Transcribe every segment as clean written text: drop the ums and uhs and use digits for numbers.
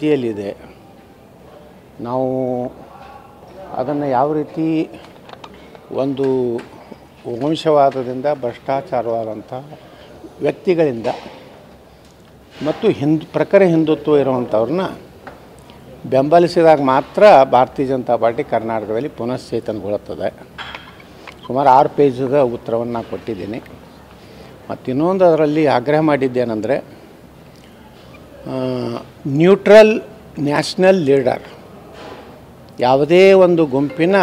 ಸ್ಥಿತಿಯಲ್ಲಿದೆ. ನಾವು ಅದನ್ನು ಯಾವ ರೀತಿ ಒಂದು ವಂಶವಾದದಿಂದ ಭ್ರಷ್ಟಾಚಾರವಾದಂಥ ವ್ಯಕ್ತಿಗಳಿಂದ ಮತ್ತು ಪ್ರಖರ ಹಿಂದುತ್ವ ಇರುವಂಥವ್ರನ್ನ ಬೆಂಬಲಿಸಿದಾಗ ಮಾತ್ರ ಭಾರತೀಯ ಜನತಾ ಪಾರ್ಟಿ ಕರ್ನಾಟಕದಲ್ಲಿ ಪುನಶ್ಚೇತನಗೊಳ್ಳುತ್ತದೆ. ಸುಮಾರು 6 ಪೇಜದ ಉತ್ತರವನ್ನು ನಾನು ಕೊಟ್ಟಿದ್ದೀನಿ. ಮತ್ತು ಇನ್ನೊಂದು ಅದರಲ್ಲಿ ಆಗ್ರಹ ಮಾಡಿದ್ದೇನೆಂದರೆ, ನ್ಯೂಟ್ರಲ್ ನ್ಯಾಷನಲ್ ಲೀಡರ್, ಯಾವುದೇ ಒಂದು ಗುಂಪಿನ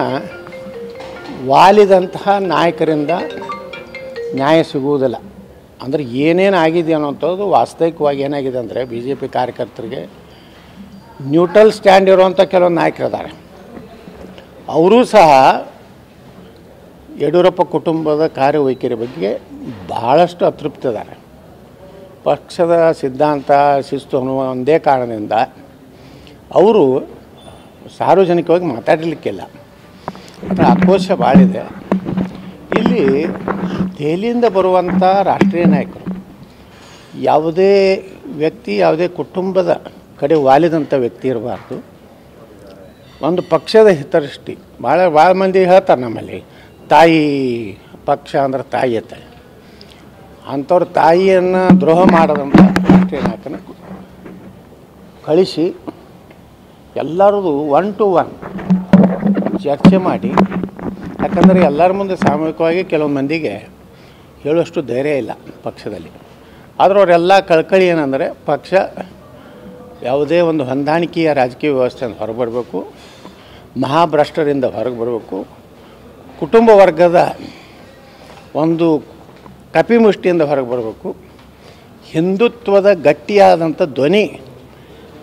ವಾಲಿದಂತಹ ನಾಯಕರಿಂದ ನ್ಯಾಯ ಸಿಗುವುದಿಲ್ಲ. ಅಂದರೆ ಏನೇನು ಆಗಿದೆ ಅನ್ನೋಂಥದ್ದು ವಾಸ್ತವಿಕವಾಗಿ ಏನಾಗಿದೆ ಅಂದರೆ, ಬಿ ಜೆ ಪಿ ಕಾರ್ಯಕರ್ತರಿಗೆ ನ್ಯೂಟ್ರಲ್ ಸ್ಟ್ಯಾಂಡ್ ಇರುವಂಥ ಕೆಲವೊಂದು ನಾಯಕರಿದ್ದಾರೆ. ಅವರೂ ಸಹ ಯಡಿಯೂರಪ್ಪ ಕುಟುಂಬದ ಕಾರ್ಯವೈಖರಿ ಬಗ್ಗೆ ಬಹಳಷ್ಟು ಅತೃಪ್ತಿ ಇದ್ದಾರೆ. ಪಕ್ಷದ ಸಿದ್ಧಾಂತ ಶಿಸ್ತು ಅನ್ನುವ ಒಂದೇ ಕಾರಣದಿಂದ ಅವರು ಸಾರ್ವಜನಿಕವಾಗಿ ಮಾತಾಡಲಿಕ್ಕಿಲ್ಲ. ಅದರ ಆಕ್ರೋಶ ಭಾಳಿದೆ. ಇಲ್ಲಿ ದೆಹಲಿಯಿಂದ ಬರುವಂಥ ರಾಷ್ಟ್ರೀಯ ನಾಯಕರು ಯಾವುದೇ ವ್ಯಕ್ತಿ ಯಾವುದೇ ಕುಟುಂಬದ ಕಡೆ ವಾಲಿದಂಥ ವ್ಯಕ್ತಿ ಇರಬಾರ್ದು. ಒಂದು ಪಕ್ಷದ ಹಿತದೃಷ್ಟಿ ಭಾಳ ಮಂದಿ ಹೇಳ್ತಾರೆ ನಮ್ಮಲ್ಲಿ, ತಾಯಿ ಪಕ್ಷ ಅಂದ್ರೆ ತಾಯಿ ಅತ್ತೆ. ಅಂಥವ್ರ ತಾಯಿಯನ್ನು ದ್ರೋಹ ಮಾಡದಂಥ ರಾಷ್ಟ್ರೀಯ ನಾಯಕನ ಕಳಿಸಿ ಎಲ್ಲರದು 1 to 1 ಚರ್ಚೆ ಮಾಡಿ, ಯಾಕಂದರೆ ಎಲ್ಲರ ಮುಂದೆ ಸಾಮೂಹಿಕವಾಗಿ ಕೆಲವು ಮಂದಿಗೆ ಹೇಳುವಷ್ಟು ಧೈರ್ಯ ಇಲ್ಲ ಪಕ್ಷದಲ್ಲಿ. ಆದರೂ ಅವರೆಲ್ಲ ಕಳ್ಕಳಿ ಏನಂದರೆ, ಪಕ್ಷ ಯಾವುದೇ ಒಂದು ಹೊಂದಾಣಿಕೆಯ ರಾಜಕೀಯ ವ್ಯವಸ್ಥೆಯಿಂದ ಹೊರಗೆ ಬರಬೇಕು, ಮಹಾಭ್ರಷ್ಟರಿಂದ ಹೊರಗೆ ಬರಬೇಕು, ಕುಟುಂಬ ವರ್ಗದ ಒಂದು ಕಪಿಮುಷ್ಟಿಯಿಂದ ಹೊರಗೆ ಬರಬೇಕು, ಹಿಂದುತ್ವದ ಗಟ್ಟಿಯಾದಂಥ ಧ್ವನಿ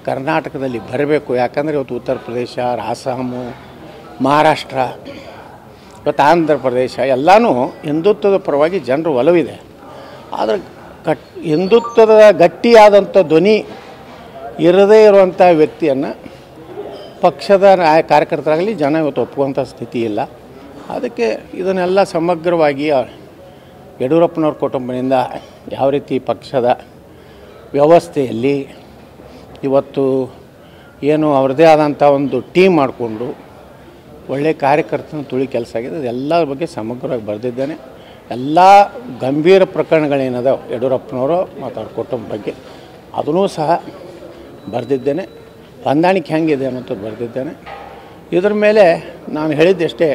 ಕರ್ನಾಟಕದಲ್ಲಿ ಬರಬೇಕು. ಯಾಕಂದರೆ ಇವತ್ತು ಉತ್ತರ ಪ್ರದೇಶ, ಅಸ್ಸಾಮು, ಮಹಾರಾಷ್ಟ್ರ, ಇವತ್ತು ಆಂಧ್ರ ಪ್ರದೇಶ ಎಲ್ಲನೂ ಹಿಂದುತ್ವದ ಪರವಾಗಿ ಜನರು ಒಲವಿದೆ. ಆದರೆ ಹಿಂದುತ್ವದ ಗಟ್ಟಿಯಾದಂಥ ಧ್ವನಿ ಇರದೇ ಇರುವಂಥ ವ್ಯಕ್ತಿಯನ್ನು ಪಕ್ಷದ ಕಾರ್ಯಕರ್ತರಾಗಲಿ ಜನ ಇವತ್ತು ಒಪ್ಪುವಂಥ ಸ್ಥಿತಿ ಇಲ್ಲ. ಅದಕ್ಕೆ ಇದನ್ನೆಲ್ಲ ಸಮಗ್ರವಾಗಿ ಯಡಿಯೂರಪ್ಪನವ್ರ ಕುಟುಂಬದಿಂದ ಯಾವ ರೀತಿ ಪಕ್ಷದ ವ್ಯವಸ್ಥೆಯಲ್ಲಿ ಇವತ್ತು ಏನು ಅವ್ರದ್ದೇ ಆದಂಥ ಒಂದು ಟೀಮ್ ಮಾಡಿಕೊಂಡು ಒಳ್ಳೆಯ ಕಾರ್ಯಕರ್ತನ ತುಳಿ ಕೆಲಸ ಆಗಿದೆ, ಅದೆಲ್ಲರ ಬಗ್ಗೆ ಸಮಗ್ರವಾಗಿ ಬರೆದಿದ್ದೇನೆ. ಎಲ್ಲ ಗಂಭೀರ ಪ್ರಕರಣಗಳೇನದ ಯಡಿಯೂರಪ್ಪನವರು ಮತ್ತು ಅವ್ರ ಕುಟುಂಬ ಬಗ್ಗೆ ಅದನ್ನೂ ಸಹ ಬರೆದಿದ್ದೇನೆ. ಹೊಂದಾಣಿಕೆ ಹೆಂಗಿದೆ ಅನ್ನೋಂಥದ್ದು ಬರೆದಿದ್ದೇನೆ. ಇದರ ಮೇಲೆ ನಾನು ಹೇಳಿದ್ದಷ್ಟೇ,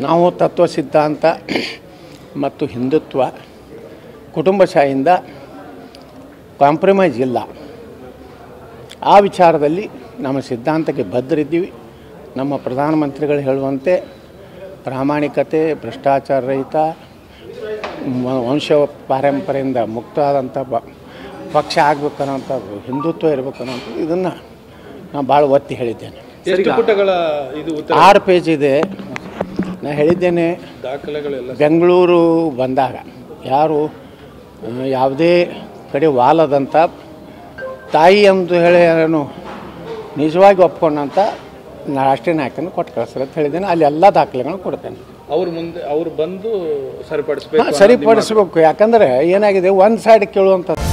ನಾವು ತತ್ವ ಸಿದ್ಧಾಂತ ಮತ್ತು ಹಿಂದುತ್ವ ಕುಟುಂಬಶಾಹಿಯಿಂದ ಕಾಂಪ್ರಮೈಸ್ ಇಲ್ಲ. ಆ ವಿಚಾರದಲ್ಲಿ ನಮ್ಮ ಸಿದ್ಧಾಂತಕ್ಕೆ ಬದ್ಧರಿದ್ದೀವಿ. ನಮ್ಮ ಪ್ರಧಾನಮಂತ್ರಿಗಳು ಹೇಳುವಂತೆ ಪ್ರಾಮಾಣಿಕತೆ, ಭ್ರಷ್ಟಾಚಾರ ರಹಿತ, ವಂಶ ಪಾರಂಪರೆಯಿಂದ ಮುಕ್ತ ಆದಂಥ ಪಕ್ಷ ಆಗಬೇಕನ್ನೋಂಥದ್ದು, ಹಿಂದುತ್ವ ಇರಬೇಕನ್ನೋಂಥದ್ದು, ಇದನ್ನು ನಾನು ಭಾಳ ಒತ್ತಿ ಹೇಳಿದ್ದೇನೆ. 6 ಪೇಜ್ ಇದೆ. ನಾನು ಹೇಳಿದ್ದೇನೆ, ಬೆಂಗಳೂರು ಬಂದಾಗ ಯಾರು ಯಾವುದೇ ಕಡೆ ವಾಲದಂಥ ತಾಯಿ ಎಂದು ಹೇಳಿ ನಿಜವಾಗಿ ಒಪ್ಕೊಂಡಂಥ ರಾಷ್ಟ್ರೀಯ ನಾಯಕನ ಕೊಟ್ಟು ಕಳಿಸ್ತಾರೆ ಅಂತ ಹೇಳಿದ್ದೇನೆ. ಅಲ್ಲಿ ಎಲ್ಲ ದಾಖಲೆಗಳನ್ನು ಕೊಡ್ತೇನೆ. ಅವ್ರು ಬಂದು ಸರಿಪಡಿಸ್ಬೇಕು. ಯಾಕಂದರೆ ಏನಾಗಿದೆ, ಒಂದು ಸೈಡ್ ಕೇಳುವಂಥದ್ದು.